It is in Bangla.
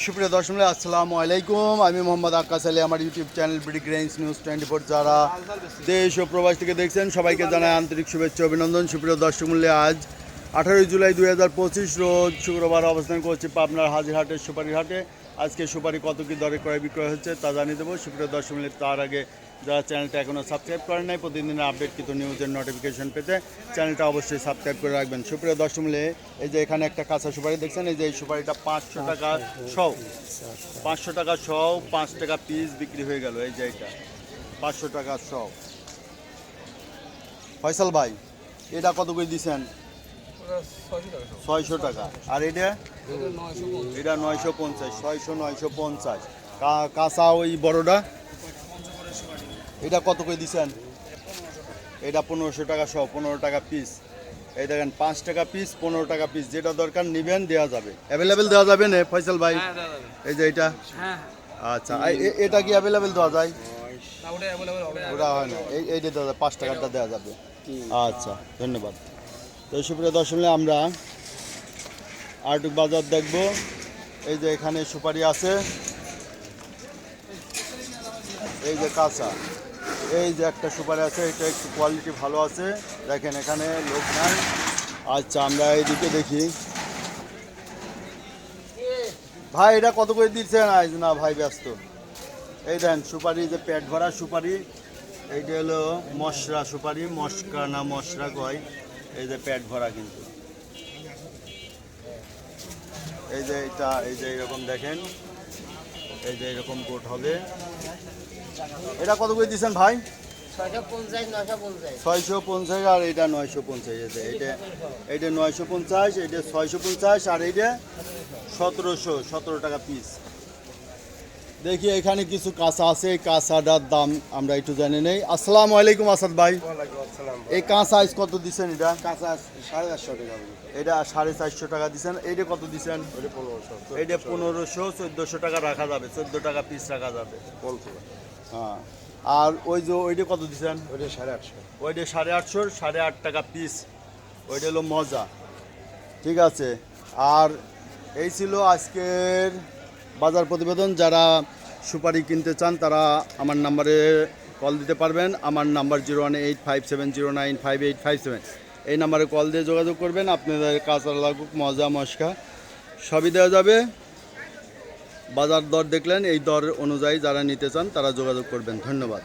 সুপ্রিয় দর্শক, আসসালামু আলাইকুম। আমি মোহাম্মদ আক্কাস আলী। আমার YouTube channel BD grains news 24 যারা দেশ ও প্রবাস থেকে দেখছেন সবাইকে জানাই আন্তরিক শুভেচ্ছা অভিনন্দন। সুপ্রিয় দর্শক মূল্যে আজ 18 জুলাই 2025 রোজ শুক্রবার অবস্থান করছি পাবনার হাজিরহাটের সুপারি হাটে। আজকে সুপারি কত কী দরে ক্রয় বিক্রয় হচ্ছে তা জানিয়ে দেবো। সুপ্রিয় দর্শক মূল্যে তার আগে যারা চ্যানেলটা এখনও সাবস্ক্রাইব করেন নাই, প্রতিদিনের আপডেট কিন্তু নিউজের নোটিফিকেশন পেতে চ্যানেলটা অবশ্যই সাবস্ক্রাইব করে রাখবেন। সুপ্রিয় দর্শক মূল্যে এই যে এখানে একটা কাঁচা সুপারি দেখছেন, এই যে এই সুপারিটা 500 টাকা সহ, 500 টাকা সহ 5 টাকা পিস বিক্রি হয়ে গেল। এই যে এটা 500 টাকা সহ। ফয়সাল ভাই, এটা কত করে দিচ্ছেন? 600 টাকা। আর এটা 950, 600 950। কাঁচা ওই বড়টা এটা কত করে দিচ্ছেন? এটা 1500 টাকা সহ, 15 টাকা পিস। এই দেখেন 5 টাকা পিস, 15 টাকা পিস। যেটা দরকার নেবেন, দেওয়া যাবে, অ্যাভেলেবেল দেওয়া যাবে না ফয়সাল ভাই? এই যে এটা, আচ্ছা এটা কি অ্যাভেলেবেল দেওয়া যায়? ওটা হয় না, এইটা দেওয়া যায়, 5 টাকাটা দেওয়া যাবে। আচ্ছা, ধন্যবাদ। তো সুপ্রিয় দর্শক, আমরা আরটুক বাজার দেখব। এই যে এখানে সুপারি আছে, এই যে কাঁচা, এই যে একটা সুপারি আছে, এটা একটু কোয়ালিটি ভালো আছে। দেখেন এখানে লোক নাই। আচ্ছা, আমরা এইদিকে দেখি। ভাই এটা কত করে দিচ্ছেন? আজ না ভাই, ব্যস্ত। এই দেখেন সুপারি, যে পেট ভরা সুপারি, এইটা হলো মশরা সুপারি, মশকা না মশরা কয়। এই যে পেট ভরা কিন্তু। এই যে এটা, এই যে এরকম দেখেন, এই যে এরকম কোট হবে। এটা কত করে দিচ্ছেন ভাই? 650 আর এটা 950। এইটা 950, এইটা 650 আর এইটা 1700 টাকা পিস। দেখি এখানে কিছু কাঁচা আছে, এই কাঁচাটার দাম আমরা একটু জানি নেই। আসসালামু আলাইকুম আসাদ ভাই। এই কাঁচা আইস কত দিচ্ছেন? এটা কাঁচা 450 টাকা। এটা 450 টাকা দিচ্ছেন। এইটা কত দিচ্ছেন? এইটা 1500, 1400 টাকা রাখা যাবে, 14 টাকা পিস রাখা যাবে। হ্যাঁ। আর ওই যে ওইটা কত দিচ্ছেন? ওইটা 850। ওইটা 850, 8.5 টাকা পিস। ওইটা হলো মজা। ঠিক আছে। আর এই ছিল আজকের বাজার প্রতিবেদন। যারা সুপারি কিনতে চান তারা আমার নাম্বারে কল দিতে পারবেন। আমার নাম্বার 01857095857। এই নাম্বারে কল দিয়ে যোগাযোগ করবেন। আপনাদের কাঁচা লাগুক, মজা মশকা সবই দেওয়া যাবে। বাজার দর দেখলেন, এই দর অনুযায়ী যারা নিতে চান তারা যোগাযোগ করবেন। ধন্যবাদ।